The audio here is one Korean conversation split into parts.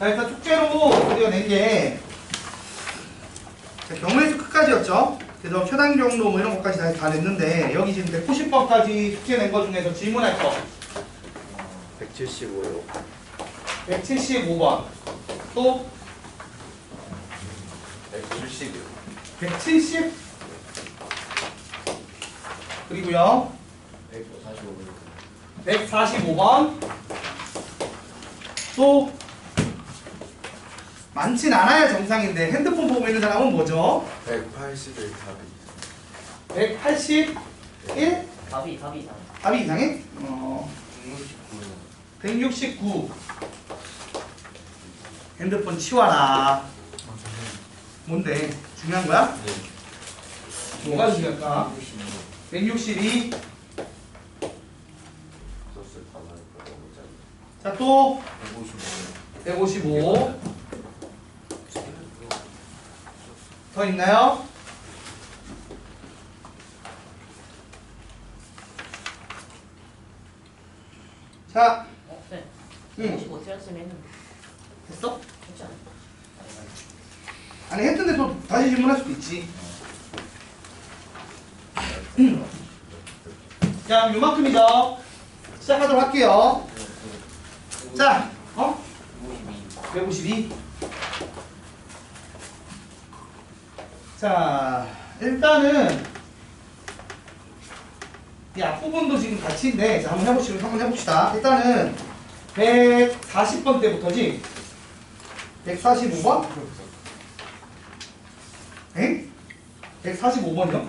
자, 일단 숙제로 우리가 낸 게 경우의 수 끝까지였죠. 그래서 최단 경로 뭐 이런 것까지 다 냈는데 여기 지금 190번까지 숙제 낸 거 중에서 질문할 거 175요. 175번 또 170이요. 170 그리고요 145번 또 많진 않아야 정상인데 핸드폰 보고 있는 사람은 뭐죠? 181 답이. 181? 답이 답이 이상해? 169요. 169 핸드폰 치워라. 뭔데? 중요한 거야? 네. 뭐가 중요할까? 162 소스 다 나올 거예요. 자 또 155. 155 더 있나요? 자 네. 응. 55 틀렸으면 했는데 됐어? 했지 않아? 아니 했는데 또 다시 질문할 수도 있지. 자 그럼 요만큼이죠. 시작하도록 할게요. 자 152 자 일단은 이 앞부분도 지금 같이인데 자 한번 해봅시다. 일단은 140번 때부터지 145번? 에? 145번이요?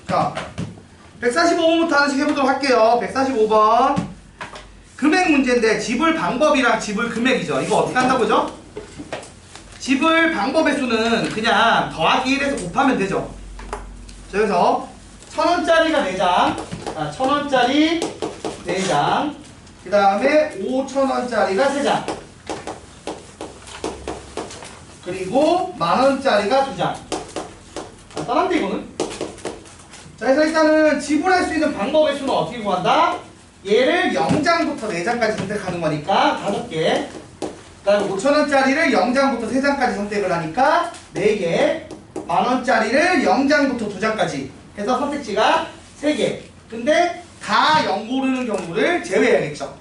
자 145번부터 하나씩 해보도록 할게요. 145번 금액 문제인데 지불 방법이랑 지불 금액이죠. 이거 어떻게 한다고죠? 지불 방법의 수는 그냥 더하기 1에서 곱하면 되죠. 자, 여기서 1000원짜리가 4장, 1000원짜리 4장, 그 다음에 5000원짜리가 3장, 그리고 만원짜리가 2장. 간단한데 이거는? 자, 그래서 일단은 지불할 수 있는 방법의 수는 어떻게 구한다? 얘를 0장부터 4장까지 선택하는 거니까 5개. 그 다음에 5000원짜리를 0장부터 3장까지 선택을 하니까 4개. 만원짜리를 0장부터 2장까지 해서 선택지가 3개. 근데 다 0 고르는 경우를 제외해야겠죠.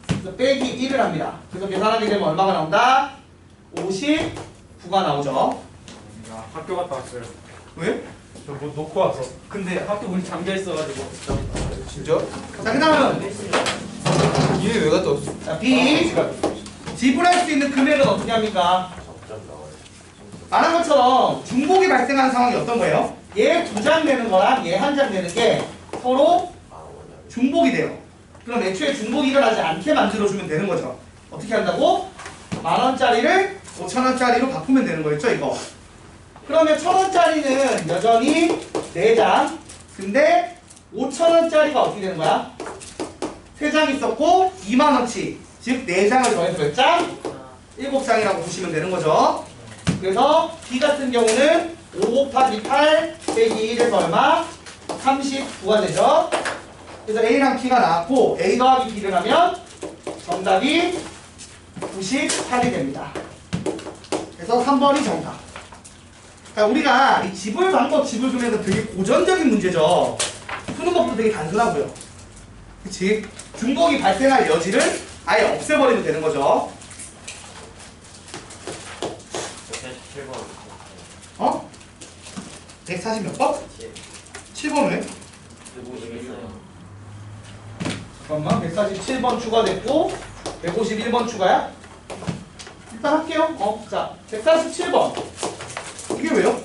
그래서 빼기 1을 합니다. 그래서 계산하게 되면 얼마가 나온다? 59가 나오죠. 야, 학교 갔다 왔어요. 왜? 저 뭐 놓고 와서. 근데 학교 문이 잠겨 있어가지고. 진짜? 자, 그 다음 얘 왜 갔다 왔어? 자, B. 지불할 수 있는 금액은 어떻게 합니까? 적장 나와요. 말한 것처럼 중복이 발생하는 상황이 어떤 거예요? 얘 2장 내는 거랑 얘 1장 내는 게 서로 중복이 돼요. 그럼 애초에 중복이 일어나지 않게 만들어주면 되는 거죠. 어떻게 한다고? 만원짜리를 5000원짜리로 바꾸면 되는 거였죠, 이거. 그러면 1000원짜리는 여전히 4장. 근데 5000원짜리가 어떻게 되는 거야? 3장 있었고 2만원치. 즉 4장을 더해서 몇 장? 7장이라고 보시면 되는 거죠. 그래서 B 같은 경우는 5 곱하기 8 빼기 1에서 얼마? 39가 되죠. 그래서 A랑 B가 나왔고 A 더하기 B를 하면 정답이 98이 됩니다. 그래서 3번이 정답. 그러니까 우리가 이 지불 방법, 지불 금액은 되게 고전적인 문제죠. 푸는 법도 되게 단순하고요. 그치? 중복이 발생할 여지를 아예 없애버리면 되는 거죠. 147번 어? 140 몇 번? 7번 왜? 151번 잠깐만 147번 추가됐고 151번 추가야? 일단 할게요. 자 147번 이게 왜요?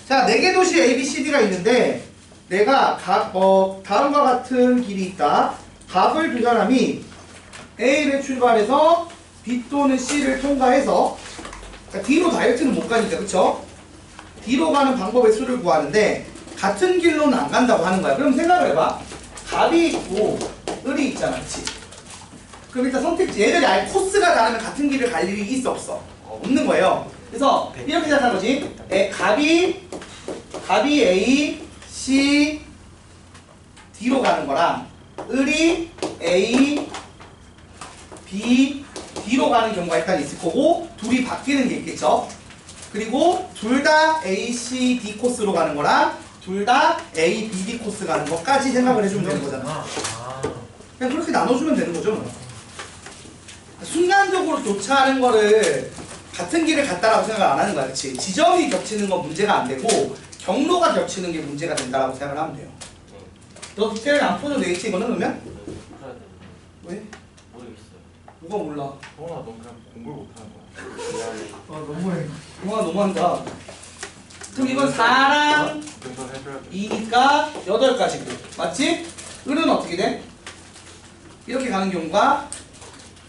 자 4개 도시 A, B, C, D가 있는데 내가 다음과 같은 길이 있다. 답을 두 사람이 A를 출발해서 B 또는 C를 통과해서 그러니까 D로 다이렉트는 못 가니까 그쵸? D로 가는 방법의 수를 구하는데 같은 길로는 안 간다고 하는 거야. 그럼 생각을 해봐. 답이 있고 을이 있잖아, 그치? 그럼 일단 선택지, 얘들이 아예 코스가 다르면 같은 길을 갈 일이 있어 없어? 없는 거예요. 그래서 이렇게 생각하는 거지. 갑이 A, C, D로 가는 거랑 을이 A, B, D로 가는 경우가 일단 있을 거고 둘이 바뀌는 게 있겠죠. 그리고 둘 다 A, C, D 코스로 가는 거랑 둘 다 A, B, D 코스 가는 것까지 생각을 해주면 되는 거잖아. 그냥 그렇게 나눠주면 되는 거죠. 뭐. 순간적으로 교차하는 거를 같은 길을 갔다라고 생각 안 하는 거야. 그치? 지점이 겹치는 건 문제가 안 되고 경로가 겹치는 게 문제가 된다라고 생각을 하면 돼요. 너 디테일 안 풀어도 되겠지 이거는 그러면? 풀어야 돼. 왜? 모르겠어요. 누가 몰라? 너 그냥 공부를 못하는 거야. 미안해. 너무해. 동아 너무한다. 그럼 이건 4랑 그래서 해줘야 돼. 2니까 8가지고 맞지? 을은 어떻게 돼? 이렇게 가는 경우가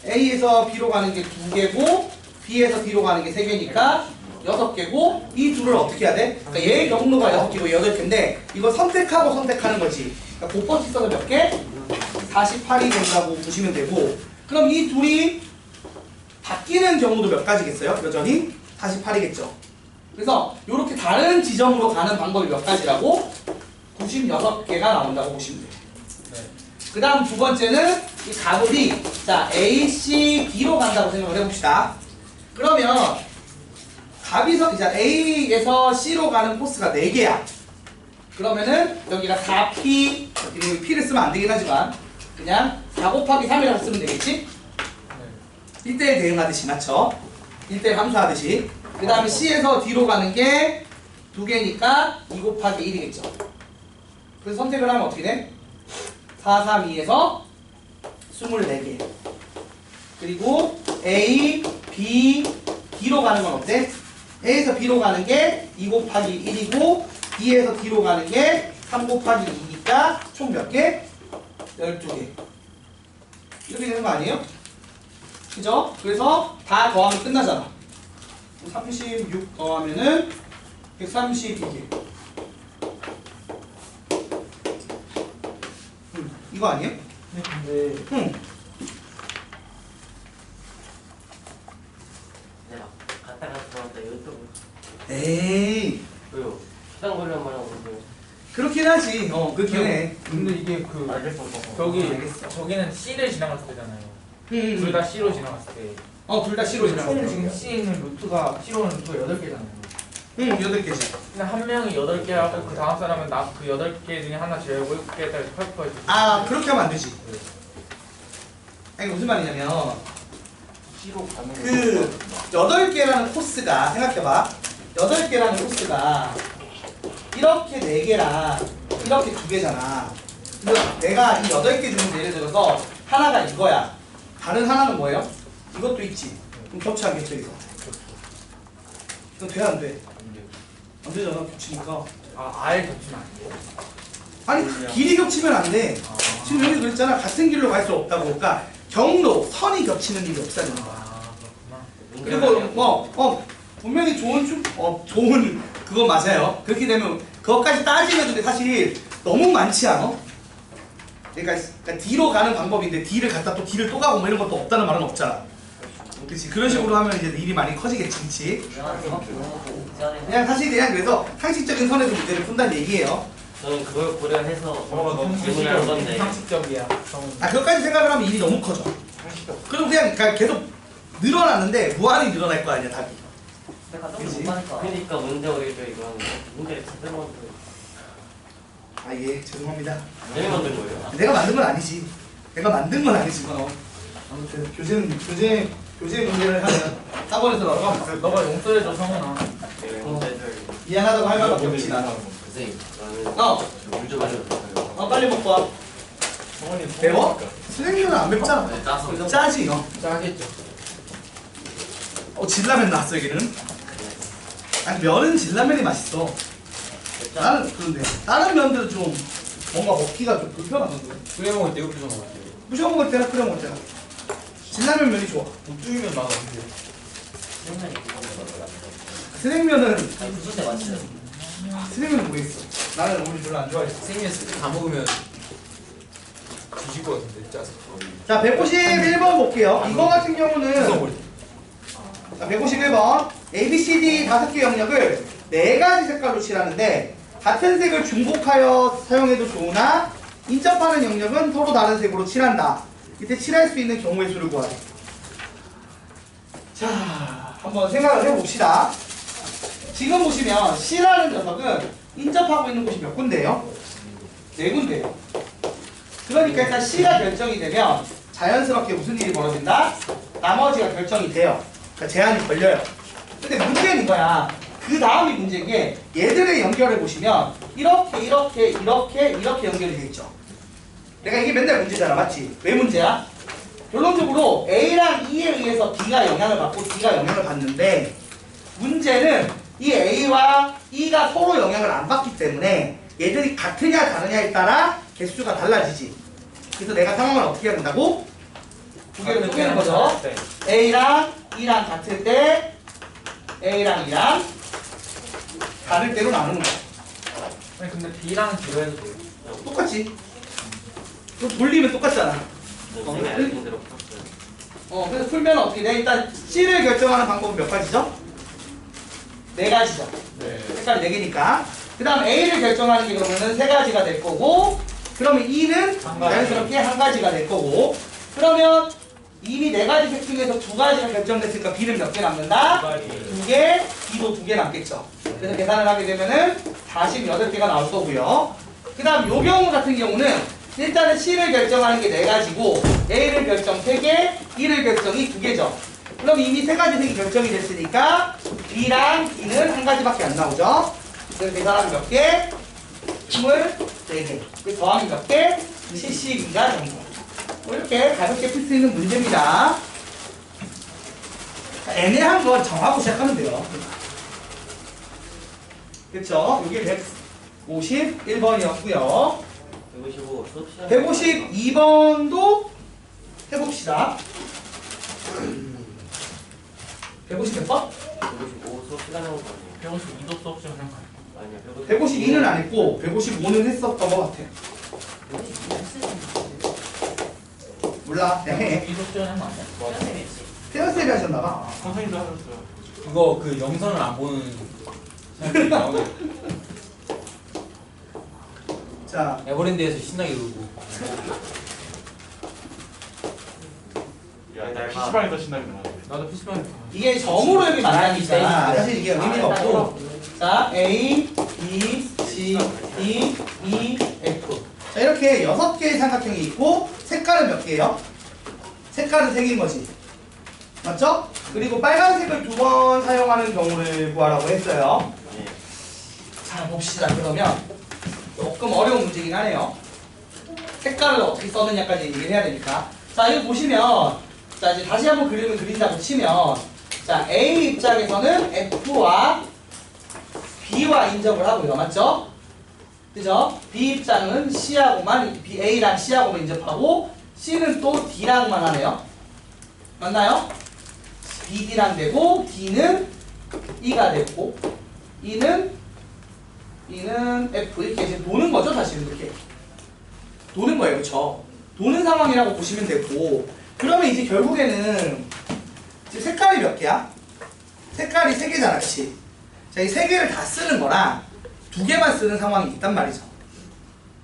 A에서 B로 가는 게 2개고 B에서 D로 가는 게 3개니까 6개고 이 둘을 어떻게 해야 돼? 그러니까 얘의 경로가 6개고 8개인데 이거 선택하고 선택하는 거지. 그러니까 곱번씩 써서 몇 개? 48이 된다고 보시면 되고 그럼 이 둘이 바뀌는 경우도 몇 가지겠어요? 여전히 48이겠죠. 그래서 이렇게 다른 지점으로 가는 방법이 몇 가지라고? 96개가 나온다고 보시면 돼요. 그 다음 두 번째는 이 가불이 자 A, C, D로 간다고 생각을 해봅시다. 그러면 갑이서 이제 A에서 C로 가는 코스가 4개야. 그러면은 여기가 4P P를 쓰면 안 되긴 하지만 그냥 4 곱하기 3이라고 쓰면 되겠지? 1대1 대응하듯이 맞죠? 1대1 함수하듯이 그 다음에 C에서 D로 가는 게 2개니까 2 곱하기 1이겠죠. 그래서 선택을 하면 어떻게 돼? 4, 3, 2에서 24개. 그리고 A, B, D로 가는 건 어때? A에서 B로 가는 게 2 곱하기 1이고 B에서 D로 가는 게 3 곱하기 2니까 총 몇 개? 12개. 이렇게 되는 거 아니에요? 그죠? 그래서 다 더하면 끝나잖아. 36 더하면은 132개. 이거 아니에요? 네, 근데 내가 갔다가 들어왔다 유튜브. 에이 왜요? 시간 걸리면 말하고 그러세요. 그렇긴 하지. 그렇긴 해. 근데 이게 그 알겠어. 저기 알겠어. 저기는 C를 지나갔을 때잖아요. 둘 둘 다 C로 지나갔을 때. 둘 다 C로 총 지나갔어. 지금 C에 있는 루트가 C로는 루트가 8개잖아요. 8개지. 근데 한 명이 8개 하고 그 다음 사람은 그 8개 중에 하나 제외하고 7개 따라 8%. 아, 그렇게 하면 안 되지. 아니, 무슨 말이냐면, C로 가는 그, 8개라는 코스가, 생각해봐. 8개라는 코스가, 이렇게 4개랑, 이렇게 2개잖아. 근데 내가 이 8개 중에 예를 들어서, 하나가 이거야. 다른 하나는 뭐예요? 이것도 있지. 그럼 겹치하겠죠, 이거. 이거 돼, 안 돼? 안 되잖아, 겹치니까. 아예 겹치면 안 돼요. 아니, 길이 겹치면 안 돼. 지금 여기 그랬잖아. 같은 길로 갈 수 없다고. 그러니까, 경로, 선이 겹치는 일이 없다는 거야. 그렇구나. 그리고 분명히 좋은 그거 맞아요. 그렇게 되면 그것까지 따지면 근데 사실 너무 많지 않아? 그러니까 D로 가는 방법인데 D를 갔다 또 D를 또 가고 뭐 이런 것도 없다는 말은 없잖아. 그렇지. 그런 식으로 하면 이제 일이 많이 커지겠지, 그렇지? 그냥 사실 그냥 그래서 상식적인 선에서 문제를 푼다는 얘기예요. 저는 그걸 고려해서 너무 질문한 건데. 상식적이야. 그것까지 생각을 하면 일이 너무 커져. 그럼 그냥 계속 늘어나는데 무한히 늘어날 거 아니야, 답이. 그치? 그러니까 문제 어리죠 이거 하는 거. 문제를 제대로 만들어. 아, 예, 죄송합니다. 왜 만든 거예요? 내가 만든 건 아니지. 내가 만든 건 아니지만 아무튼 교재 문제를 하면 학원에서 너가 용서해줘 성훈아. 문제들. 미안하다고 할 말밖에 없지 나. 선생님 저는 물좀 마셔도 빨리 먹고 와. 성원이 매워? 수냉면은 안 맵잖아. 네, 짜서. 짜지. 짜겠죠. 진라면 나왔어 여기는. 아니 면은 진라면이 맛있어. 나는 그런데 다른 면들은 좀 뭔가 먹기가 좀 불편하던데. 끓여 먹을 때 이거 부셔 먹어요. 부셔 먹을 때나 끓여 먹을 때나. 진라면 면이 좋아. 쫄면 맛 없는데. 생면이 그거보다. 스냉면은 아니 무슨 때 맛있어요? 스냉면은 모르겠어. 나는 오늘 별로 안 좋아했어. 생면 다 먹으면 뒤질 것 같은데 짜서. 자, 151번 볼게요. 이거 같은 경우는 자, 151번 ABCD 5개 영역을 4가지 색깔로 칠하는데 같은 색을 중복하여 사용해도 좋으나 인접하는 영역은 서로 다른 색으로 칠한다. 이때 칠할 수 있는 경우의 수를 구하래. 자, 한번 생각을 해봅시다. 지금 보시면 C라는 녀석은 인접하고 있는 곳이 몇 군데예요? 4군데예요. 그러니까 일단 C가 결정이 되면 자연스럽게 무슨 일이 벌어진다? 나머지가 결정이 돼요. 그러니까 제한이 걸려요. 근데 문제는 이거야. 그 다음이 문제인 게 얘들의 연결을 보시면 이렇게 연결이 돼 있죠. 내가 이게 맨날 문제잖아, 맞지? 왜 문제야? 결론적으로 A랑 E에 의해서 B가 영향을 받고 D가 영향을 받는데 문제는 이 A와 E가 서로 영향을 안 받기 때문에 얘들이 같으냐 다르냐에 따라 개수가 달라지지. 그래서 내가 상황을 어떻게 해야 된다고? 두 개를 쪼개는 거죠. 네. A랑 E랑 같을 때 A랑 E랑 다를 때로 나누는 거야. 아니 근데 B랑 D로 해도 돼요. 똑같지. 또 돌리면 똑같잖아. 선생님이 알려준 대로 풀었어요. 그래서 풀면 어떻게 돼? 일단 C를 결정하는 방법은 몇 가지죠? 4가지죠. 네. 색깔 4개니까. 그 다음 A를 결정하는 게 그러면은 3가지가 될 거고, 그러면 E는 한 가지. 자연스럽게 1가지가 될 거고, 그러면 이미 4가지 색 중에서 2가지가 결정됐으니까 B는 몇 개 남는다? 2개, B도 2개 남겠죠. 그래서 계산을 하게 되면은 48개가 나올 거고요. 그 다음 요 경우 같은 경우는 일단은 C를 결정하는 게 4가지고 A를 결정 3개, E를 결정이 2개죠. 그럼 이미 3가지 색이 결정이 됐으니까 B랑 D는 1가지밖에 안 나오죠. 그래서 계산하면 몇 개? 24개. 그 더하기 몇 개? 72가 정도. 뭐 이렇게 가볍게 풀 수 있는 문제입니다. 애매한 건 정하고 시작하면 돼요. 그쵸? 이게 151번이었고요. 155 수업 시간. 152번도 해봅시다. 150 몇 번? 155 수업 시간 하는 거 아니에요? 152도 수업 시간 한 거예요. 아니요. 152는 안 했고 155는 했었던 것 같아. 몰라. 네. 152도 수업 시간 한거 아니야? 태연쌤이 하셨나봐. 선생님도 하셨어요. 이거 그 영상을 안 보는 사람들이 나오네. 자, 에버랜드에서 신나게 놀고. 야, 나 PC방에서 신나게 놀았네. 나도 PC방에 이게 점으로 여기 만나니까 사실 이게 의미가 없고. 자, A, B, C, D, E, F. 자, 이렇게 6개의 삼각형이 있고 색깔은 몇 개예요? 색깔은 3개인 거지. 맞죠? 그리고 빨간색을 2번 사용하는 경우를 구하라고 했어요. 자, 봅시다. 그러면 조금 어려운 문제긴 하네요. 색깔을 어떻게 써느냐까지 얘기를 해야 되니까. 자, 이거 보시면 자, 이제 다시 한번 그림을 그린다고 치면 자, A 입장에서는 F와 B와 인접을 하고요. 맞죠? 그죠? B 입장은 C하고만 A랑 C하고만 인접하고 C는 또 D랑만 하네요. 맞나요? BD랑 되고 D는 E가 되고 E는 F 이렇게 이제 도는 거죠. 사실은 이렇게 도는 거예요. 그렇죠? 도는 상황이라고 보시면 되고 그러면 이제 결국에는 지금 색깔이 몇 개야? 색깔이 3개잖아. 그치? 자, 이 3개를 다 쓰는 거랑 2개만 쓰는 상황이 있단 말이죠.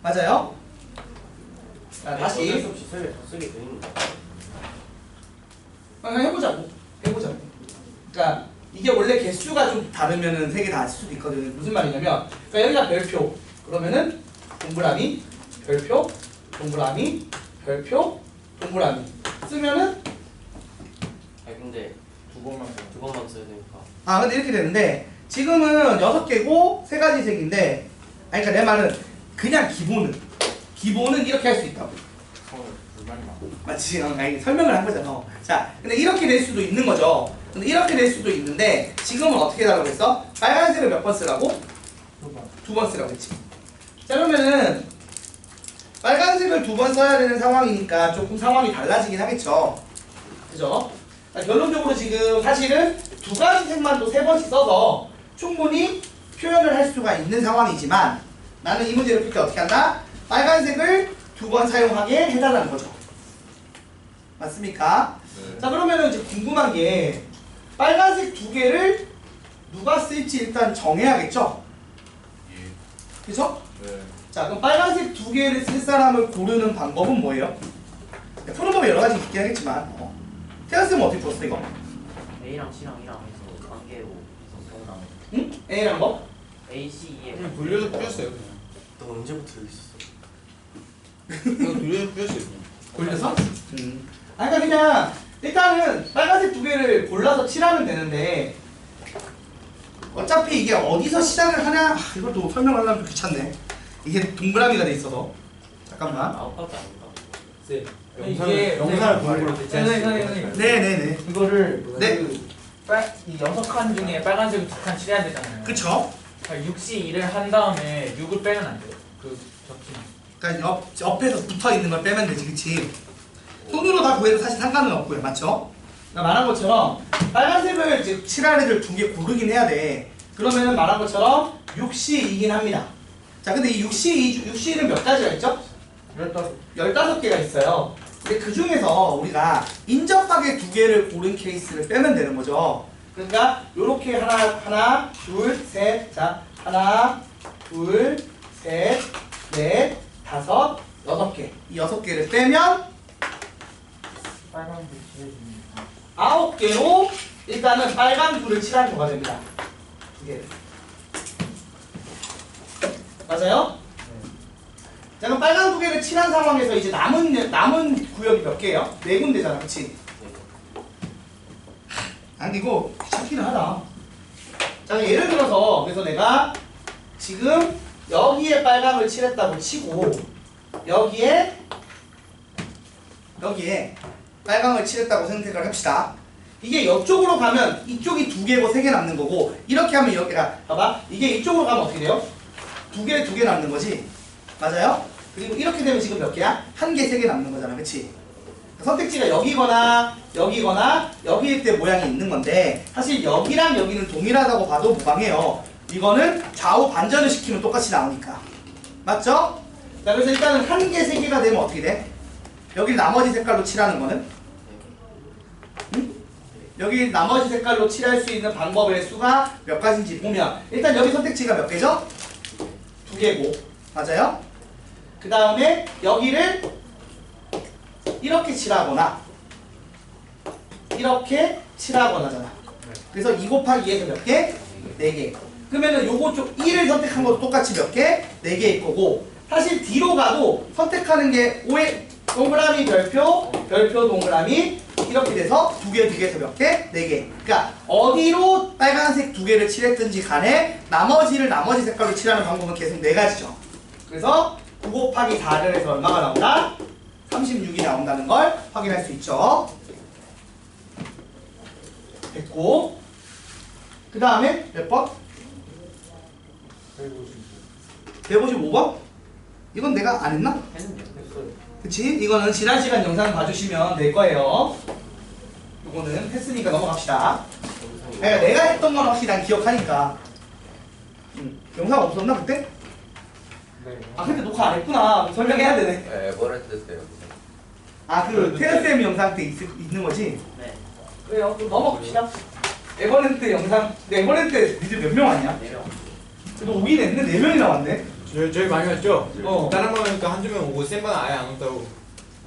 맞아요? 자, 다시 수업 시간에 더 쓰게 돼 있는 거. 그냥 해보자고. 그러니까 이게 원래 개수가 좀 다르면은 3개 다 쓸 수도 있거든. 무슨 말이냐면 그러니까 여기가 별표 그러면은 동그라미 별표 동그라미 별표 동그라미 쓰면은 아 근데 두 번만 더. 두 번만 써야 되니까. 아 근데 이렇게 되는데 지금은 6개고 3가지 색인데 아니 그러니까 내 말은 그냥 기본은 이렇게 할 수 있다고. 불만이 많아. 맞지? 아니, 설명을 한 거잖아. 자, 근데 이렇게 될 수도 있는 거죠. 근데 이렇게 될 수도 있는데 지금은 어떻게 해달라고 했어? 빨간색을 몇 번 쓰라고? 2번 쓰라고 했지. 자, 그러면은 빨간색을 2번 써야 되는 상황이니까 조금 상황이 달라지긴 하겠죠. 그죠? 자, 결론적으로 지금 사실은 2가지 색만도 3번씩 써서 충분히 표현을 할 수가 있는 상황이지만 나는 이 문제를 풀 때 어떻게 한다? 빨간색을 2번 사용하게 해달라는 거죠. 맞습니까? 네. 자, 그러면은 이제 궁금한 게 빨간색 2개를 누가 쓸지 일단 정해야겠죠? 예. 그죠? 네. 자, 그럼 빨간색 두 개를 쓸 사람을 고르는 방법은 뭐예요? 푸는 법이 여러 가지 있긴 하겠지만 태연쌤은 어떻게 풀었어 이거? A랑 C랑 E랑 해서 관계로 해서 서운하는 응? A랑 뭐? A, C, E에 그냥 돌려서 뿌렸어요. 너 언제부터 여기 있었어? 그냥 돌려서 뿌렸어요. 골려서? 아니 그러니까 그냥 일단은 빨간색 두 개를 골라서 칠하면 되는데 어차피 이게 어디서 시작을 하냐 이걸 또 설명하려면 좀 귀찮네. 이게 동그라미가 돼 있어서 잠깐만. 9밖에 안 된다. 쌤, 이게 영상을 보는 걸로 선생님 네네네. 이거를 네. 이 6칸 중에 빨간색을 2칸 칠해야 되잖아요. 그쵸? 6시 1을 한 다음에 6을 빼면 안 돼요. 그 적힌. 그러니까 옆에서 붙어 있는 걸 빼면 되지, 그치? 손으로 다 구해도 사실 상관은 없고요, 맞죠? 그러니까 말한 것처럼 빨간색을 이제 칠할 애들 두 개 고르긴 해야 돼. 그러면은 말한 것처럼 6시 2긴 합니다. 자, 근데 이 6시 2는 몇 가지가 있죠? 15개가 있어요. 근데 그 중에서 우리가 인접하게 두 개를 고른 케이스를 빼면 되는 거죠. 그러니까 요렇게 하나, 둘, 셋, 자, 하나, 둘, 셋, 넷, 다섯, 6개. 이 6개를 빼면 빨간색 칠해주는 9개로 일단은 빨간 불을 칠한 거가 됩니다. 두 개를. 맞아요? 자, 그럼 빨간 두 개를 칠한 상황에서 이제 남은 구역이 몇 개예요? 4군데잖아, 그치? 아니 이거 귀찮기는 하다. 자, 예를 들어서 그래서 내가 지금 여기에 빨강을 칠했다고 치고 여기에 빨강을 칠했다고 생각을 합시다. 이게 이쪽으로 가면 이쪽이 2개고 3개 남는 거고 이렇게 하면 여기가 봐봐 이게 이쪽으로 가면 어떻게 돼요? 2개 남는 거지. 맞아요? 그리고 이렇게 되면 지금 몇 개야? 1개, 3개 남는 거잖아, 그치? 선택지가 여기거나 여기일 때 모양이 있는 건데 사실 여기랑 여기는 동일하다고 봐도 무방해요. 이거는 좌우 반전을 시키면 똑같이 나오니까. 맞죠? 자, 그래서 일단은 1개, 3개가 되면 어떻게 돼? 여기 나머지 색깔로 칠하는 거는? 응? 여기 나머지 색깔로 칠할 수 있는 방법의 수가 몇 가지인지 보면 일단 여기 선택지가 몇 개죠? 2개고. 맞아요? 그 다음에 여기를 이렇게 칠하거나 이렇게 칠하거나잖아. 그래서 2 곱하기 2에서 몇 개? 4개. 그러면은 요거 쪽 1을 선택한 것도 똑같이 몇 개? 4개일 거고 사실 뒤로 가도 선택하는 게 5의 동그라미 별표 동그라미 이렇게 돼서 2개에서 몇 개? 4개. 그러니까 어디로 빨간색 2개를 칠했든지 간에 나머지를 나머지 색깔로 칠하는 방법은 계속 4가지죠. 그래서 9 곱하기 4를 해서 얼마가 나온다? 36이 나온다는 걸 확인할 수 있죠. 됐고 그 다음에 몇 번? 155번? 이건 내가 안 했나? 했는데요. 그치? 이거는 지난 시간 영상 봐주시면 될 거예요. 이거는 했으니까 넘어갑시다. 그러니까 내가 했던 건 확실히 난 기억하니까. 영상 없었나 그때? 네. 아 근데 녹화 안 했구나. 설명해야 되네. 네, 뭘 했었어요? 아 그 태연쌤 영상 때 있는 거지? 네. 그래요. 그럼 넘어갑시다. 에버랜드 영상. 근데 에버랜드 니들 몇 명 왔냐? 4명. 그래도 오긴 했는데 4명이나 왔네. 저희 많이 왔죠? 다른 어. 반이니까 한두 명 오고 센 반은 아예 안 온다고.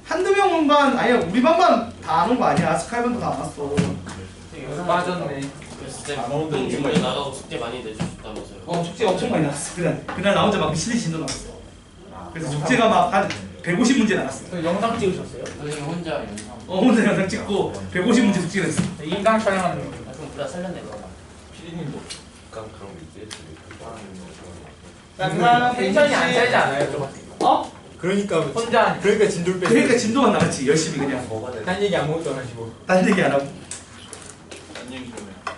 한두 명만 아니야 우리 반만 다 안 온 거 아니야. 스카이반도 다 안 왔어. 빠졌네. 그래서 쌤 안 오는데 운동 이유가 중에 나가고 숙제 많이 내주셨다면서요. 축제가 엄청 많이 나왔어. 그날 나 혼자 막 미친 듯이 진도 나왔어. 그래서 축제가 막 한 150문제 나왔어. 그 영상 찍으셨어요? 선생님 혼자 영상. 혼자 영상 찍고 150문제 숙제를 했어. 인강 촬영하는 거. 아, 그럼 그다 살렸네 그러면. 피디님도 약간 그런 게 있지? 자, 그다음 텐션이 안 살지 않아요, 좀? 어? 그러니까 혼자 그러니까 진도를 뺐어. 그러니까 진도만 나갔지. 열심히 그냥. 뭐가 돼? 딴 얘기 아무것도 안 하시고. 딴 얘기 안 하고. 안 얘기 좀 해요.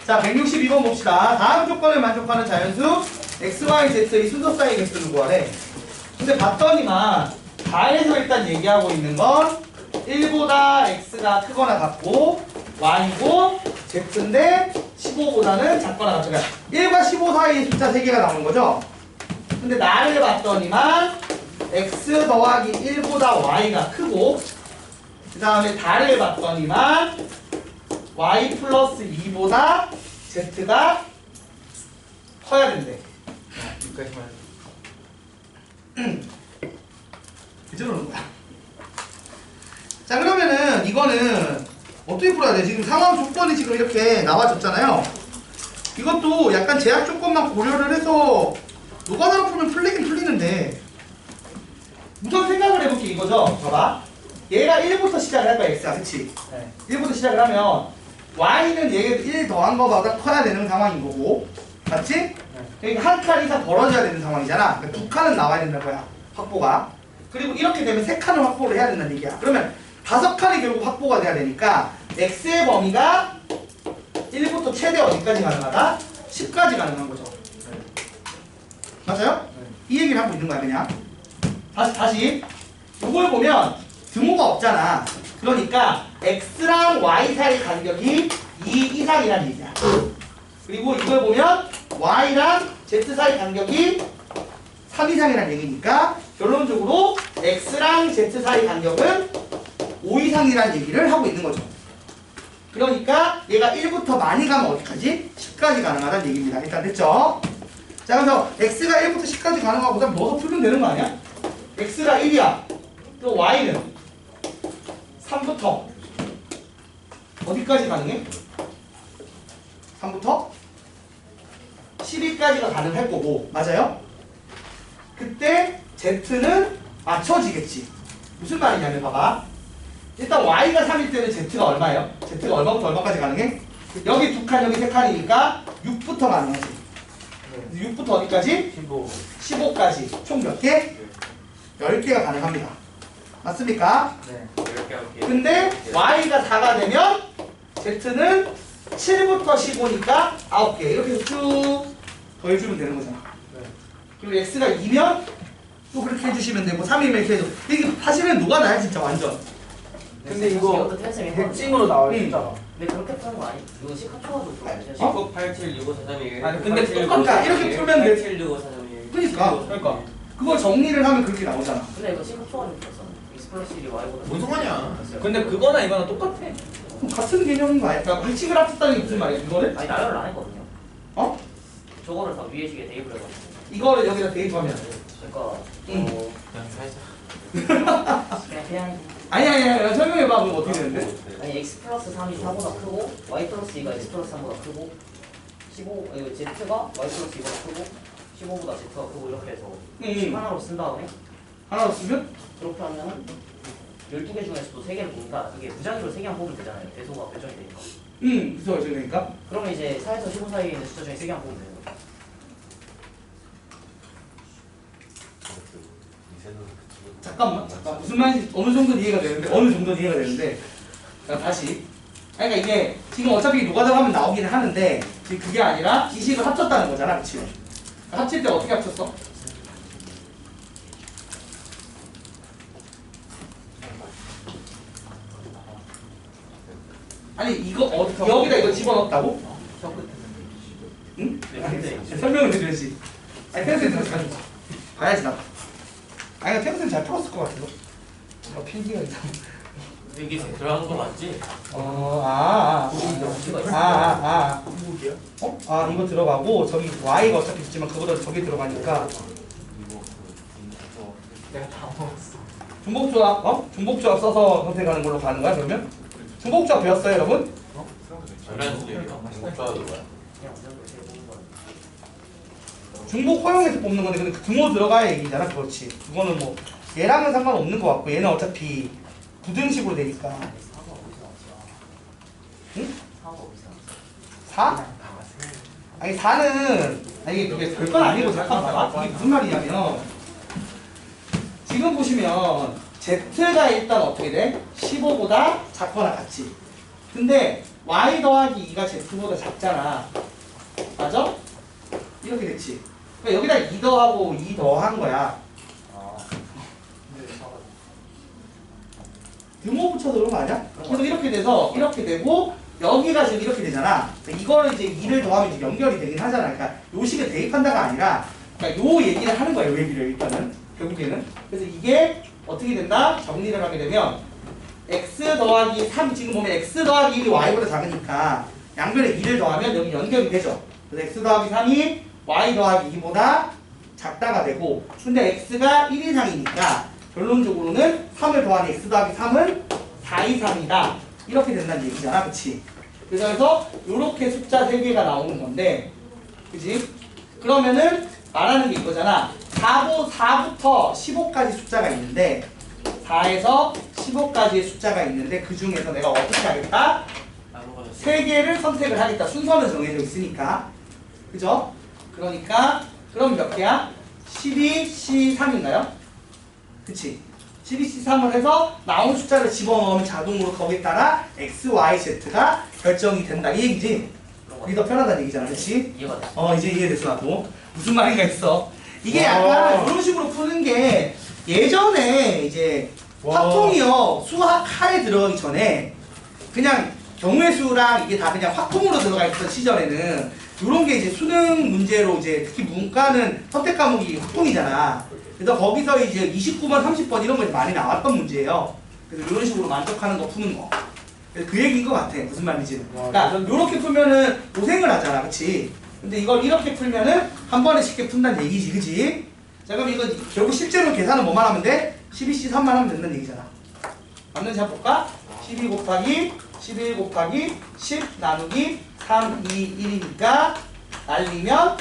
자, 162번 봅시다. 다음 조건을 만족하는 자연수 x, y, z의 순서 사이 개수를 구하래. 근데 봤더니만 다에서 일단 얘기하고 있는 건 1보다 x가 크거나 같고 y고 z인데 15보다는 작거나 같죠. 그러니까 1과 15 사이에 숫자 3개가 나오는 거죠. 근데 나를 봤더니만 x 더하기 1보다 y가 크고 그 다음에 달을 봤더니만 y 플러스 2보다 z가 커야 된대. 여기까지만. 그 저러는 거야. 자, 그러면은 이거는 어떻게 풀어야 돼? 지금 상황 조건이 지금 이렇게 나와줬잖아요. 이것도 약간 제약 조건만 고려를 해서 노가다로 풀면 풀리긴 풀리는데, 우선 생각을 해볼게. 이거죠. 봐봐. 얘가 1부터 시작을 할 거야, x야. 그치? 네. 1부터 시작을 하면 y는 얘 1 더한 거보다 커야 되는 상황인 거고, 맞지? 그러니까 한 칸 이상 벌어져야 되는 상황이잖아. 그러니까 두 칸은 나와야 된다는 거야, 확보가. 그리고 이렇게 되면 세 칸을 확보를 해야 된다는 얘기야. 그러면 5칸이 결국 확보가 돼야 되니까 x의 범위가 1부터 최대 어디까지 가능하다? 10까지 가능한 거죠. 맞아요? 이 얘기를 하고 있는 거야, 그냥. 다시. 이걸 보면 등호가 없잖아. 그러니까 x랑 y 사이 간격이 2 이상이라는 얘기야. 그리고 이걸 보면 y랑 z 사이 간격이 3 이상이라는 얘기니까 결론적으로 x랑 z 사이 간격은 5 이상이라는 얘기를 하고 있는 거죠. 그러니까 얘가 1부터 많이 가면 어디까지? 10까지 가능하다는 얘기입니다. 일단 됐죠? 자, 그래서 x가 1부터 10까지 가능하고 그다음 넣어서 풀면 되는 거 아니야? x가 1이야. 또 y는 3부터 어디까지 가능해? 3부터 12까지가 가능할 거고, 맞아요? 그때 z는 맞춰지겠지. 무슨 말이냐면 봐봐. 일단 y가 3일 때는 z가 얼마예요? z가 얼마부터 얼마까지 가능해? 여기 2칸, 여기 3칸이니까 6부터 가능하지. 6부터 어디까지? 15까지. 총 몇 개? 10개가 가능합니다. 맞습니까? 네. 이렇게 할게. 근데 y가 4가 되면 z는 7부터 15니까 9개. 이렇게 해서 쭉 더해주면 되는 거잖아. 그리고 x가 2면 또 그렇게 해주시면 되고, 3이면 이렇게 해줘. 이게 사실은 녹아나요, 진짜 완전. 근데 이거 이것도 태생이 백징으로 나와요, 응. 진짜가. 근데 그렇게 푸는 거 아니? 이거 시카초와도 좀 알죠? 19, 87, 65, 431. 아니, 근데 똑같아. 이렇게 풀면 돼. 87, 65, 431. 그러니까. 그걸 정리를 하면 그렇게 나오잖아. 근데 이거 시카초와 좀 풀었어. x 플러스 1이 y보다. 뭔 상관이야. 근데 그거나 이거나 똑같아. 그럼 같은 개념인 거 아니야? 그러니까 규칙을 합쳤다는 게 무슨 말이야? 이거를? 아니 나열을 안 했거든요. 어? 저거를 다 위에 식에 대입을 해가지고. 이거를 여기다 대입하면. 그러니까 응. 그냥 아니, 설명해봐. 그럼 어떻게 되는데? 아니 x 플러스 3이 4보다 크고 y 플러스 2가 x 플러스 3보다 크고 15 이거 z가 y 플러스 2보다 크고 15보다 z가 크고 이렇게 해서 식 하나로 쓴 다음에 하나로 쓰면? 그렇게 하면은 12개 중에서도 3개를 보니까 이게 무작위로 3개만 뽑으면 되잖아요. 대소가 결정이 되니까. 그래서 어떻게 되니까? 그러면 이제 4에서 15 사이에 있는 숫자 중에 3개만 뽑으면 되는 거예요. 잠깐만. 무슨 말인지 어느 정도 이해가 되는데, 자, 다시. 그러니까 이게 지금 어차피 노가다로 하면 나오기는 하는데, 지금 그게 아니라 기식을 합쳤다는 거잖아, 그치? 합칠 때 어떻게 합쳤어? 아니 이거 여기다 이거 집어넣었다고? 저 끝에. 응? 네. 설명을 해줘야지. 아니 태현쌤 다시 가져. 봐야지 나. 아니 태현쌤 잘 풀었을 것 같아. 필기가 있다. 이게 들어간 거 맞지? 이거 들어가고 저기 y가 어차피 있지만 그보다 저기 들어가니까 내가 다 먹었어. 중복조합 중복조합 써서 선택하는 걸로 가는 거야 그러면? 중복조합 배웠어요 여러분? 중복조합이 뭐야? 그냥 무작위로 3개 뽑는 거예요. 중복 허용해서 뽑는 건데 근데 그 등호 들어가야 얘기잖아. 그렇지. 그거는 뭐 얘랑은 상관없는 것 같고 얘는 어차피 부등식으로 되니까. 4가 어디서 나왔지? 응? 4가 어디서 나왔지? 4? 아니 4는 아니 이게 별건 아니고 잠깐 봐봐. 이게 무슨 말이냐면 지금 보시면 Z가 일단 어떻게 돼? 15보다 작거나 같지. 근데 Y 더하기 2가 Z보다 작잖아. 맞아? 이렇게 됐지. 그러니까 여기다 2 더하고 2 더한 거야. 등호 붙여서 그런 거 아니야? 그래서 이렇게 돼서 이렇게 되고 여기가 지금 이렇게 되잖아. 이거를 이제 2를 더하면 이제 연결이 되긴 하잖아. 그러니까 요 식에 대입한다가 아니라 그러니까 요 얘기를 하는 거예요. 얘기를 일단은 결국에는. 그래서 이게 어떻게 된다? 정리를 하게 되면 x 더하기 3 지금 보면 x 더하기 1이 y보다 작으니까 양변에 2를 더하면 여기 연결이 되죠. 그래서 x 더하기 3이 y 더하기 2보다 작다가 되고 근데 x가 1 이상이니까 결론적으로는 3을 더하니 x 더하기 3은 4 이상이다. 이렇게 된다는 얘기잖아. 그치? 그래서 이렇게 숫자 3개가 나오는 건데 그치? 그러면은 말하는 게 이거잖아. 4부터 15까지 숫자가 있는데 4에서 15까지의 숫자가 있는데 그 중에서 내가 어떻게 하겠다? 3개를 선택을 하겠다. 순서는 정해져 있으니까. 그죠? 그러니까 그럼 몇 개야? 12C3인가요? 그치? 12C3을 해서 나온 숫자를 집어넣으면 자동으로 거기에 따라 X, Y, Z가 결정이 된다. 이 얘기지? 그게 더 편하다는 얘기잖아. 그치? 이해가 됐어. 이제 이해됐어. 나도. 무슨 말인가 했어. 이게 약간 이런 식으로 푸는 게 예전에 이제 화통이요. 수학 하에 들어가기 전에 그냥 경우의 수랑 이게 다 그냥 화통으로 들어가 있던 시절에는 이런 게 이제 수능 문제로 이제 특히 문과는 선택 과목이 화통이잖아. 그래서 거기서 이제 29번, 30번 이런 거 많이 나왔던 문제예요. 그래서 이런 식으로 만족하는 거 푸는 거. 그래서 그 얘기인 것 같아. 무슨 말인지. 그러니까 이렇게 풀면은 고생을 하잖아, 그렇지? 근데 이걸 이렇게 풀면은 한 번에 쉽게 푼다는 얘기지, 그렇지? 자, 그럼 이거 결국 실제로 계산은 뭐만 하면 돼? 12C3만 하면 된다는 얘기잖아. 맞는지 한번 볼까? 12 곱하기 11 곱하기 10 나누기 3, 2, 1이니까 날리면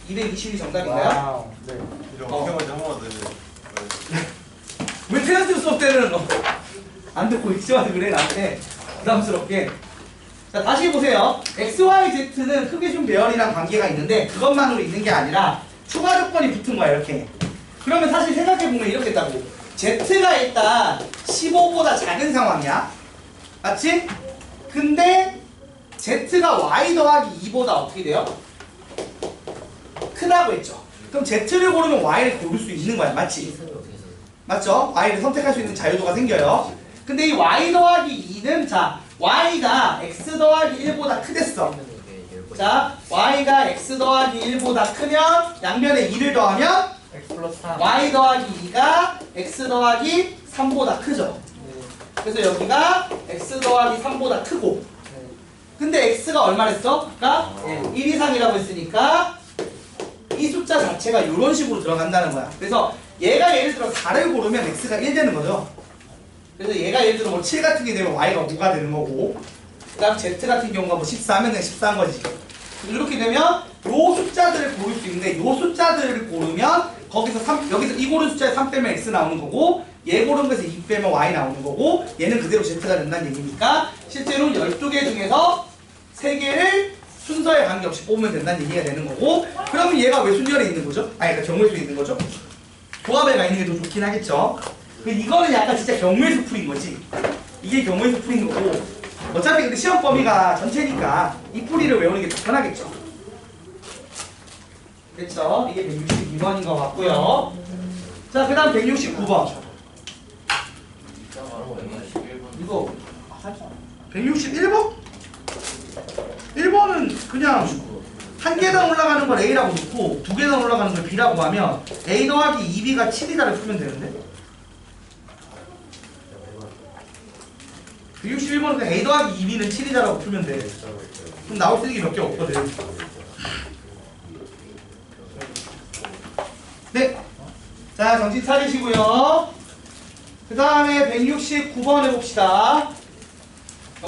220이 정답인가요? 와우. 네. 이런 거 한번 더 왜 테스트 수업 때는 안 듣고 있지만 그래 나한테 부담스럽게. 자, 다시 보세요. x, y, z는 흑의준 배열이랑 관계가 있는데 그것만으로 있는 게 아니라 추가 조건이 붙은 거야 이렇게. 그러면 사실 생각해보면 이렇게 했다고. z가 일단 15보다 작은 상황이야. 맞지? 근데 z가 y 더하기 2보다 어떻게 돼요? 크다고 했죠. 그럼 z를 고르면 y를 고를 수 있는 거야. 맞지? 맞죠? y를 선택할 수 있는 자유도가 생겨요. 근데 이 y 더하기 2는 자 y가 x 더하기 1보다 크댔어. 자 y가 x 더하기 1보다 크면 양변에 2를 더하면 X 플러스 3. y 더하기 2가 x 더하기 3보다 크죠. 그래서 여기가 x 더하기 3보다 크고 근데 x가 얼마랬어? 그러니까 1 이상이라고 했으니까 이 숫자 자체가 이런 식으로 들어간다는 거야. 그래서 얘가 예를 들어 4를 고르면 x가 1 되는 거죠. 그래서 얘가 예를 들어 뭐 7 같은 게 되면 y가 5가 되는 거고 그 다음 z 같은 경우가 뭐 14면 그냥 14인 거지. 이렇게 되면 요 숫자들을 고를 수 있는데 요 숫자들을 고르면 거기서 3, 여기서 이 고른 숫자에 3 빼면 x 나오는 거고 얘 고른 것에서 2 빼면 y 나오는 거고 얘는 그대로 z가 된다는 얘기니까 실제로 12개 중에서 3개를 순서에 관계없이 뽑으면 된다는 얘기가 되는 거고 그러면 얘가 왜 순열에 있는 거죠? 아니 그러니까 경우의 수에 있는 거죠? 조합에 가 있는 게 더 좋긴 하겠죠. 이거는 약간 진짜 경우의 수 풀인 거지. 이게 경우의 수 풀인 거고 어차피 근데 시험 범위가 전체니까 이 풀이를 외우는 게 더 편하겠죠. 됐죠? 이게 162번인 것 같고요. 자, 그 다음 169번. 이거 161번? 1번은 그냥 한 계단 올라가는 걸 A라고 놓고 두 계단 올라가는 걸 B라고 하면 A 더하기 2B가 7이다를 풀면 되는데 161번은 A 더하기 2B는 7이다라고 풀면 돼. 그럼 나올 수 있는 게 몇 개 없거든. 네. 자, 정신 차리시고요. 그 다음에 169번 해봅시다.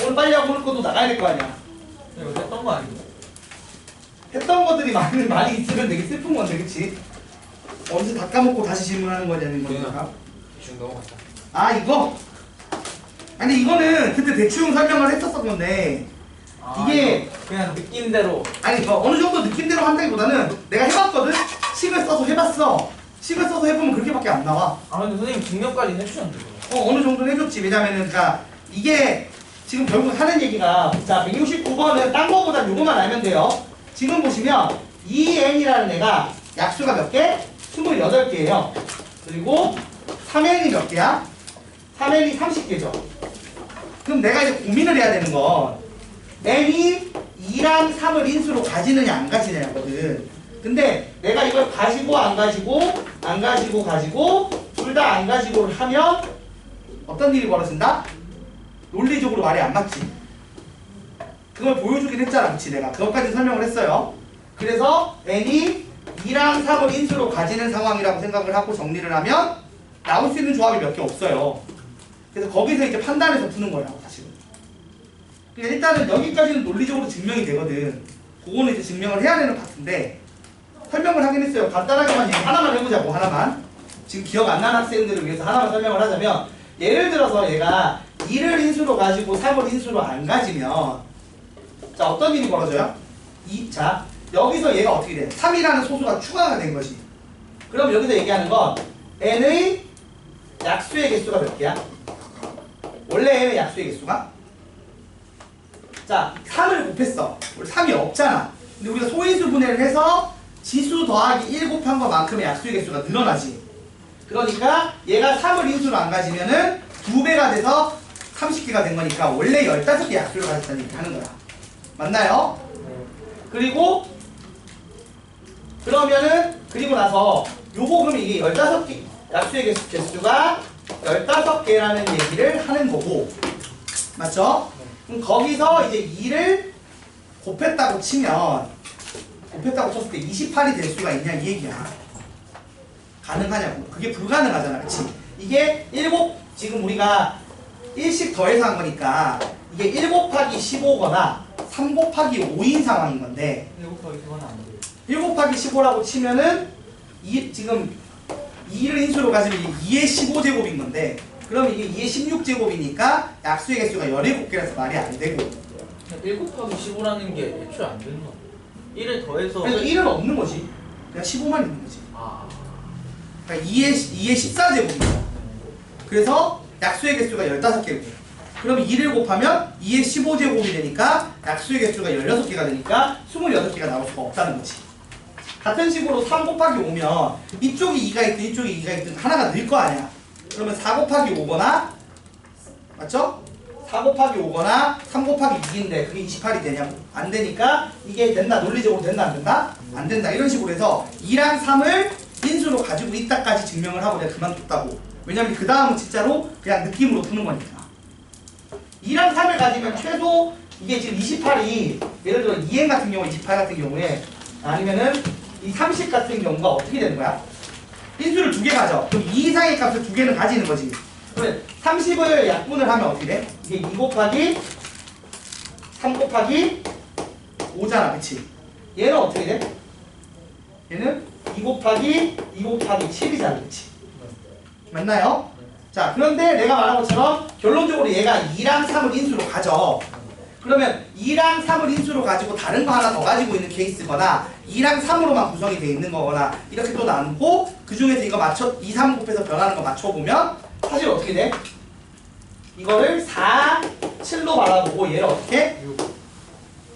오늘 빨리 하고 오늘 것도 나가야 될 거 아니야. 이거 했던 거 아니에요? 했던 것들이 많이 있으면 되게 슬픈 건데, 그치? 언제 다 까먹고 다시 질문하는 거냐는 거니까. 대충 넘어갔다. 아, 이거? 아니, 이거는 그때 대충 설명을 했었던 건데, 이게, 그냥 느낌대로. 아니, 어느 정도 느낌대로 한다기보다는 내가 해봤거든? 식을 써서 해봤어. 식을 써서 해보면 그렇게밖에 안 나와. 아 근데 선생님 중력까지는 해주셨는데 그거. 어느 정도는 해줬지. 왜냐면은, 그니까, 이게 지금 결국 하는 얘기가, 자, 169번은 딴 거보다 요거만 알면 돼요. 지금 보시면, 2n이라는 애가 약수가 몇 개? 28개예요. 그리고 3n이 몇 개야? 3n이 30개죠. 그럼 내가 이제 고민을 해야 되는 건, n이 2랑 3을 인수로 가지느냐, 안 가지느냐거든. 근데 내가 이걸 가지고 안 가지고 안 가지고 가지고 둘 다 안 가지고를 하면 어떤 일이 벌어진다? 논리적으로 말이 안 맞지. 그걸 보여주긴 했잖아, 그치? 내가 그것까지 설명을 했어요. 그래서 n이 2랑 3을 인수로 가지는 상황이라고 생각을 하고 정리를 하면 나올 수 있는 조합이 몇 개 없어요. 그래서 거기서 이제 판단해서 푸는 거예요, 사실은. 그러니까 일단은 여기까지는 논리적으로 증명이 되거든. 그거는 이제 증명을 해야 되는 파트인데 설명을 하긴 했어요. 간단하게만 하나만 해보자고, 하나만. 지금 기억 안 나는 학생들을 위해서 하나만 설명을 하자면 예를 들어서 얘가 2를 인수로 가지고 3을 인수로 안 가지면 자, 어떤 일이 벌어져요? 자, 여기서 얘가 어떻게 돼? 3이라는 소수가 추가가 된 거지. 그럼 여기서 얘기하는 건 n의 약수의 개수가 몇 개야? 원래 n의 약수의 개수가? 자, 3을 곱했어. 우리 3이 없잖아. 근데 우리가 소인수 분해를 해서 지수 더하기 1 곱한 것만큼의 약수의 개수가 늘어나지. 그러니까 얘가 3을 인수로 안 가지면은 2배가 돼서 30개가 된 거니까 원래 15개 약수를 가졌다는 얘기 하는 거야. 맞나요? 그리고 그러면은 그리고 나서 요거 그러면 이게 15개 약수의 개수가 15개라는 얘기를 하는 거고, 맞죠? 그럼 거기서 이제 2를 곱했다고 치면 곱했다고 쳤을 때 28이 될 수가 있냐 이 얘기야. 가능하냐고. 그게 불가능하잖아, 그치? 이게 7 지금 우리가 1씩 더해서 한 거니까 이게 1 곱하기 15거나 3 곱하기 5인 상황인 건데 1 곱하기 10은 안 돼요. 1 곱하기 15라고 치면은 지금 2를 인수로 가지면 이게 2의 15제곱인 건데 그럼 이게 2의 16제곱이니까 약수의 개수가 17개라서 말이 안 되고 1 곱하기 15라는 게 애초에 안 되는 거. 1을 더해서 그래서 1은 없는 거지. 그냥 15만 있는 거지. 아. 그러니까 2의 14제곱이죠. 그래서 약수의 개수가 15개고 그럼 2를 곱하면 2의 15제곱이 되니까 약수의 개수가 16개가 되니까 28개가 나올 수가 없다는 거지. 같은 식으로 3 곱하기 5면 이쪽이 2가 있든 이쪽이 2가 있든 하나가 늘 거 아니야. 그러면 4 곱하기 5거나 맞죠? 4 곱하기 5거나 3 곱하기 6인데 그게 28이 되냐고. 안 되니까 이게 된다. 논리적으로 된다 안 된다? 안 된다. 이런 식으로 해서 2랑 3을 인수로 가지고 있다까지 증명을 하고 내가 그만뒀다고. 왜냐면 그 다음은 진짜로 그냥 느낌으로 푸는 거니까. 2랑 3을 가지면 최소 이게 지금 28이 예를 들어 2n 같은 경우 28 같은 경우에 아니면은 이 30 같은 경우가 어떻게 되는 거야? 인수를 2개 가져. 그럼 2 이상의 값을 2개는 가지는 거지. 그러면 30을 약분을 하면 어떻게 돼? 이게 2 곱하기 3 곱하기 5잖아. 그치? 얘는 어떻게 돼? 얘는 2 곱하기 7이잖아. 그치? 맞나요? 자, 그런데 내가 말한 것처럼 결론적으로 얘가 2랑 3을 인수로 가져. 그러면 2랑 3을 인수로 가지고 다른 거 하나 더 가지고 있는 케이스거나 2랑 3으로만 구성이 돼 있는 거거나 이렇게 또 나누고 그 중에서 이거 2, 3 곱해서 변하는 거 맞춰보면 사실 어떻게 돼? 이거를 4, 7로 바라보고 얘를 어떻게?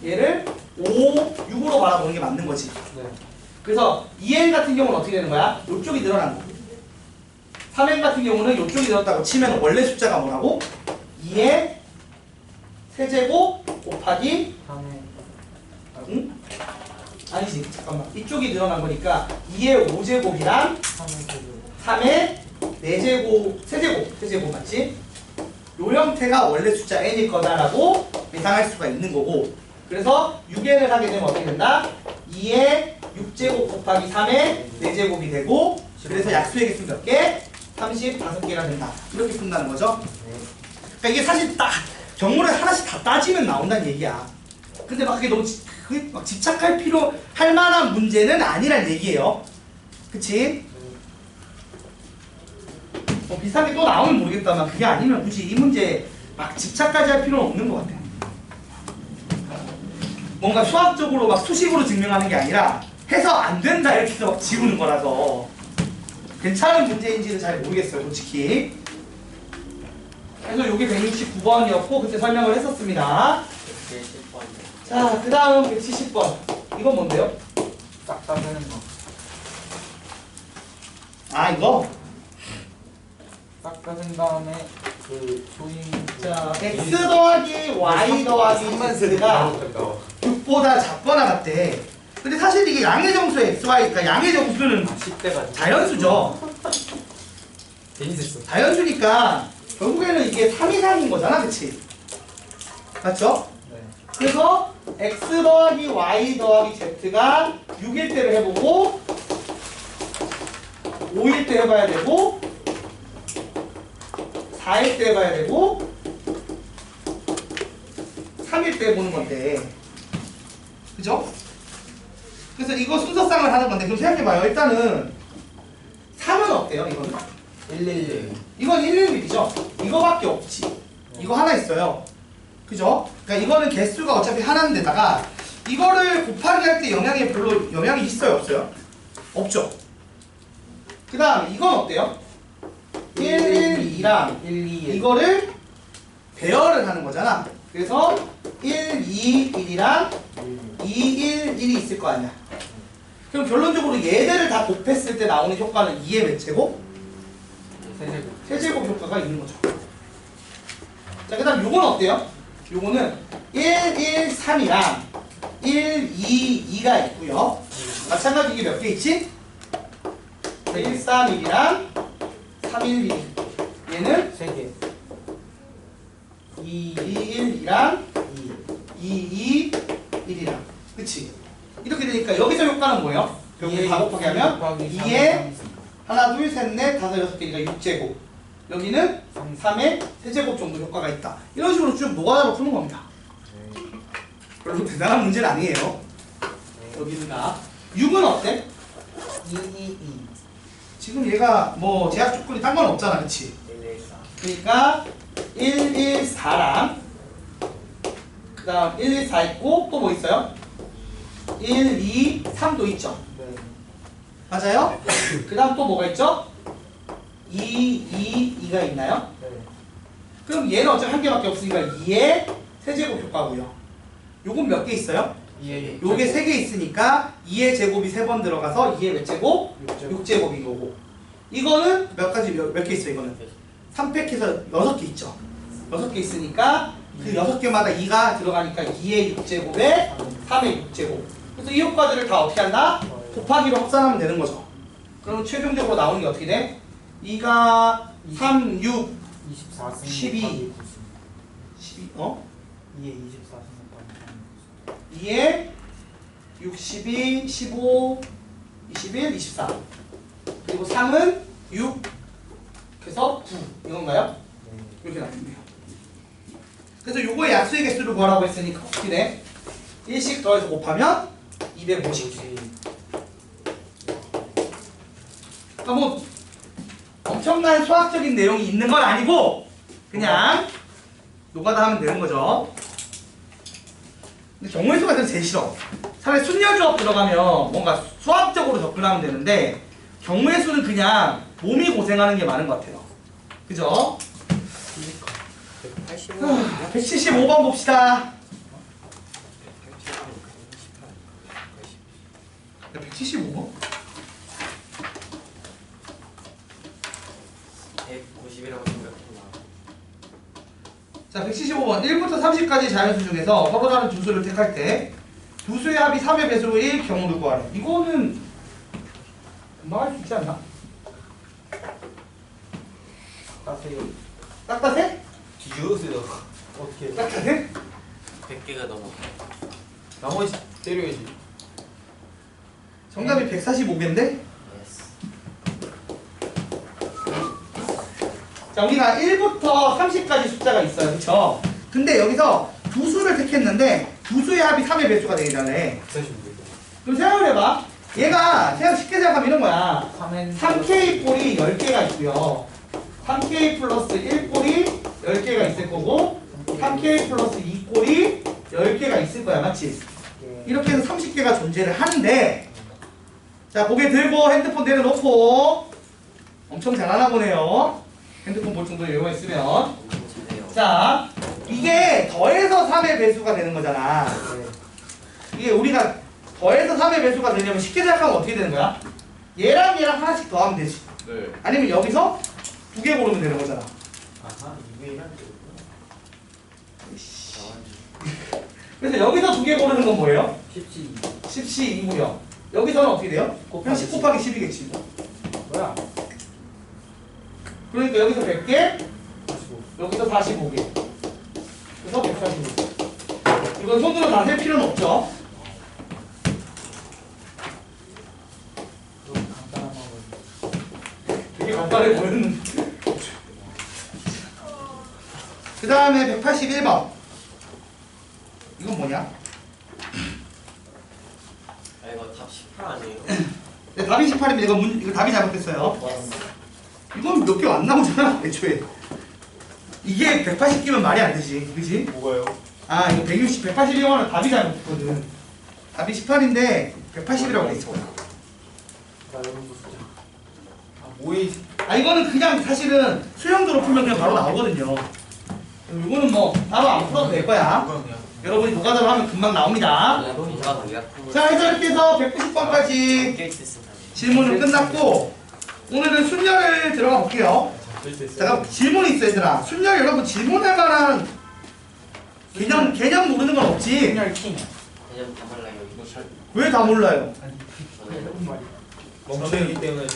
얘를 5, 6으로 바라보는 게 맞는 거지. 네. 그래서 2n 같은 경우는 어떻게 되는 거야? 이쪽이 늘어난 거. 3n 같은 경우는 이쪽이 늘었다고 치면 원래 숫자가 뭐라고? 2의 세제곱 곱하기 3에 응? 아니지 잠깐만 이쪽이 늘어난 거니까 2의 5제곱이랑 3의 4제곱 세제곱 맞지? 요 형태가 원래 숫자 n일 거다라고 예상할 수가 있는 거고 그래서 6n을 하게 되면 어떻게 된다? 2의 6제곱 곱하기 3의 4제곱이 되고 그래서 약수의 개수 몇 개? 35개가 된다. 이렇게 푼다는 거죠. 그러니까 이게 사실 딱 경우를 하나씩 다 따지면 나온다는 얘기야. 근데 막 그게 너무 그게 막 집착할 필요 할 만한 문제는 아니란 얘기예요. 그치? 뭐 비슷한 게 또 나오면 모르겠다만 그게 아니면 굳이 이 문제 막 집착까지 할 필요는 없는 것 같아. 뭔가 수학적으로 막 수식으로 증명하는 게 아니라 해서 안 된다 이렇게 해서 막 지우는 거라서 괜찮은 문제인지는 잘 모르겠어요, 솔직히. 그래서 이게 169번이었고 그때 설명을 했었습니다. 자, 그 다음 170번. 이건 뭔데요? 싹 다 되는 거. 아, 이거? 싹 다 된 다음에 그 조인 자, x 더하기 y 더하기 z가 6보다 작거나 같대. 근데 사실 이게 양의 정수의 xy니까 양의 정수는 10대가 자연수죠. 재밌었어. 자연수니까 결국에는 이게 3 이상인 거잖아, 그치? 맞죠? 네. 그래서 x 더하기 y 더하기 z가 6일 때를 해보고 5일 때 해봐야 되고 4일 때 해봐야 되고 3일 때 해보는 건데 그죠? 그래서 이거 순서상을 하는 건데 그럼 생각해봐요. 일단은 3은 어때요? 이거는? 111. 이건 111이죠? 이거밖에 없지. 이거 하나 있어요. 그죠? 그러니까 이거는 개수가 어차피 하나인데다가 이거를 곱하기 할 때 별로 영향이 있어요? 없어요? 없죠? 그 다음 이건 어때요? 112랑 121. 이거를 배열을 하는 거잖아. 그래서 1, 2, 1이랑 2, 1, 1이 있을 거 아니야. 그럼 결론적으로 얘들을 다 곱했을 때 나오는 효과는 2의 몇 제곱? 세제곱. 세제곱 효과가 있는 거죠. 자, 그 다음 요건 어때요? 요거는 1, 1, 3이랑 1, 2, 2가 있고요. 마찬가지 이게 몇 개 있지? 1, 3, 1이랑 3, 1, 2. 얘는 3개. 2, 1, 2랑 2, 2, 1이랑. 그치? 이렇게 되니까 여기서 효과는 뭐예요? 여기 다 곱하기 하면 2에 하나, 둘, 셋, 넷, 다섯, 여섯 개니까 6제곱. 여기는 3의 세제곱 정도 효과가 있다. 이런 식으로 쭉 노가다로 푸는 겁니다. 별로 대단한 문제는 아니에요. 여기는 다. 6은 어때? 222. 지금 얘가 뭐 제약 조건이 딴 건 없잖아. 그치? 114. 그러니까 114랑 그 다음 114 있고 또 뭐 있어요? 1, 2, 3도 있죠. 네. 맞아요? 그 다음 또 뭐가 있죠? 2, 2, 2가 있나요? 네. 그럼 얘는 어차피 한 개밖에 없으니까 2의 세제곱 효과고요. 요건 몇 개 있어요? 예. 요게 3개 있으니까 2의 제곱이 3번 들어가서 2의 몇 제곱? 6제곱. 6제곱인 거고. 이거는 몇 개 있어요? 이거는 3팩해서 6개 있죠. 6개 있으니까 그 6개마다 2가 들어가니까 2의 6제곱에 3의 6제곱. 그래서 이 효과들을 다 어떻게 한다? 곱하기로 합산하면 되는 거죠. 그러면 최종적으로 나오는 게 어떻게 돼? 2가 3, 6, 24 승 12. 12, 2에 24 승 2에 62, 15, 21, 24. 그리고 3은 6, 그래서 9. 이건가요? 네. 이렇게 나옵니다. 그래서 요거의 약수의 개수를 구하라고 했으니까 어떻게 돼? 1씩 더해서 곱하면 250. 그러니까 뭐 엄청난 수학적인 내용이 있는 건 아니고 그냥 노가다 하면 되는 거죠. 근데 경우의 수가 그래서 제일 싫어. 차라리 순열조합 들어가면 뭔가 수학적으로 접근하면 되는데 경우의 수는 그냥 몸이 고생하는 게 많은 것 같아요. 그죠? 175번 봅시다. 175번? 190이라고 생각했나? 자, 175번. 1부터 30까지 자연수 중에서 서로 다른 두 수를 택할 때 두 수의 합이 3의 배수일 경우를 구하래. 이거는 금방 할 수 있지 않나? 따세요. 딱따세? 뒤져으세요. 어떻게? 딱따세? 100개가 넘어. 나머지 때려야지. 정답이 145개인데? 예스. 자, 우리가 1부터 30까지 숫자가 있어요. 그쵸? 근데 여기서 두 수를 택했는데 두 수의 합이 3의 배수가 되잖아요. 145개. 그럼 생각을 해봐. 얘가 그냥 쉽게 생각하면 이런 거야. 3엔 3K 꼴이 10개가 있고요. 3K 플러스 1꼴이 10개가 있을 거고 3K 플러스 2꼴이 10개가 있을 거야. 맞지? 이렇게 해서 30개가 존재를 하는데 자, 고개 들고 핸드폰 내려놓고 엄청 잘하나 보네요. 핸드폰 볼 정도 여유가 있으면 잘해요. 자, 이게 더해서 3의 배수가 되는 거잖아. 이게 우리가 더해서 3의 배수가 되려면 쉽게 생각하면 어떻게 되는 거야? 얘랑 얘랑 하나씩 더하면 되지. 네. 아니면 여기서 두 개 고르면 되는 거잖아. 아하, 2분의 1. 그래서 여기서 두 개 고르는 건 뭐예요? 17. 10시 2고요. 여기서는 어떻게 돼요? 그냥 10 곱하기 10이겠지. 뭐야? 그러니까 여기서 100개, 45. 여기서 45개. 그래서 145개. 이건 손으로 다 셀 필요는 없죠. 간단해 보였는데. 그 다음에 181번. 이건 뭐냐? 아 이거 답 18 아니에요? 네, 답이 18입니다. 이거 답이 잘못됐어요. 이건 몇 개 안 나오잖아, 애초에. 이게 180개면 말이 안 되지, 그지? 뭐가요? 아, 이거 160, 181번은 답이 잘못됐거든. 답이 18인데 180이라고 돼 있어. 뭐에 아, 이거는 그냥 사실은 수영도로 풀면 그냥 바로 나오거든요. 이거는 뭐 바로 안 풀어도 될 거야. 여러분이 노가다로 하면 금방 나옵니다. 자, 해서 이렇게 해서 190번까지 질문은 끝났고 오늘은 순열을 들어가 볼게요. 잠깐 질문이 있어 얘들아. 순열 여러분 질문할 만한 개념 모르는 건 없지? 그냥 다 몰라요. 왜 다 몰라요? 멍청이기 때문에.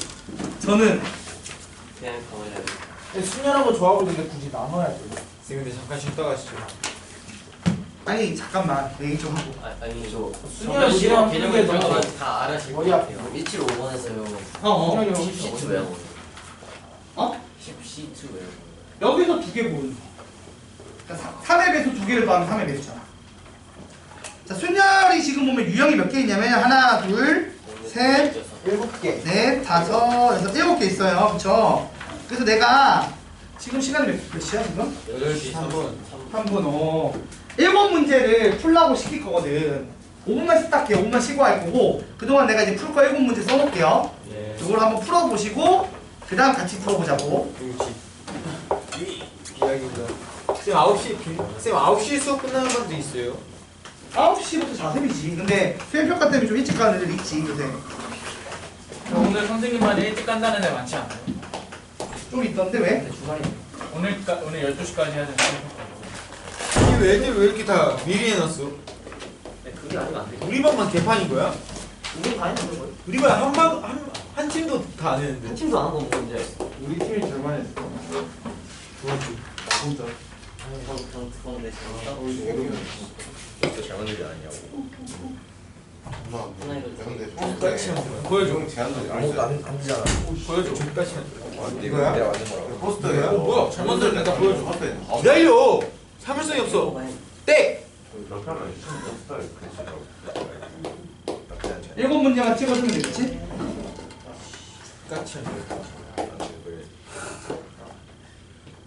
저는 그냥 다 몰라요. 순열하고 조합을 근데 굳이 나눠야 돼. 쌤 근데 잠깐 쉬다 가시죠. 아니 잠깐만 얘기 좀 하고. 아니 저 순열 씨랑 개념을 풀게 너무 다 알아실 것 머리 같아요. 1755번에서요. 어어. 십시트 외워. 어? 십시트 외워. 여기서 두 개 모르는 거. 그러니까 3의 배수 두 개를 더하면 3의 배수잖아. 자, 순열이 지금 보면 유형이 몇 개 있냐면 하나, 둘, 셋, 7개. 넷, 다섯, 여섯, 7개 있어요. 그쵸? 그래서 내가 지금 시간이 몇 시야 지금? 8시 3분. 3분 7문제를 풀라고 시킬 거거든. 5분만 쉬딱 해. 5분만 쉬고 할 거고 그동안 내가 이제 풀 거 7문제 써놓을게요. 예. 이걸 한번 풀어보시고 그 다음 같이 풀어보자고. 이야기입니다. 쌤 9시 수업 끝나는 반도 있어요. 9시부터 자습이지. 근데 수행평가 때문에 좀 일찍 가는 애들 있지 요새. 오늘 선생님만 일찍 간다는 애 많지 않아요? 좀 있던데 왜? 오늘 12시까지 해야 되는 이 애들 왜 이렇게 다 미리 해놨어? 네, 그게 아니면 안 돼. 우리 반만 개판인 거야? 우리 다 했는 거예요? 우리 반 한 팀도 다 안 했는데. 한 팀도 안 한 건 뭔지 우리 팀이 제일 많이 했어. 진짜. 그건데 진짜 잘못된 게 아니냐고. 똑같이 보여줘. 제한도 아무것도 안 되잖아. 보여줘. 똑같이 이거야? 내가 만든 거라고. 포스터예요? 뭐야? 잘 만들었네. 나 보여줘. 앞에. 기다려. 사물성이 없어. 땡. 이렇게 하면 포스터에 그치. 7문제만 찍어주면 되겠지? 똑같이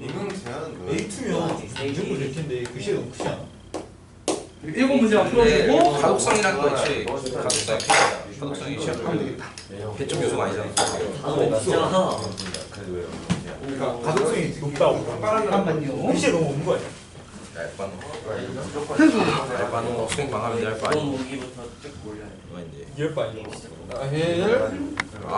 임용 제한은 뭐? A2면 이 정도 될 텐데 글씨 너무 크지 않아? 7문제만 풀어주고 가독성이라는 거 있지. 가독성 필요하다. 가독성이 하면 되겠다. 배점 요소가 아니잖아. 단어 없잖아. 그래도 왜요? 그러니까 가독성이 높다고. 잠깐만요. 글씨 너무 없는 거야. 얇반 그래서 얇반 거 수행 망하면 얇반. 그런 무기부터 쭉 몰라요. 이거 이제 이럴 거 아니야. 헬. 아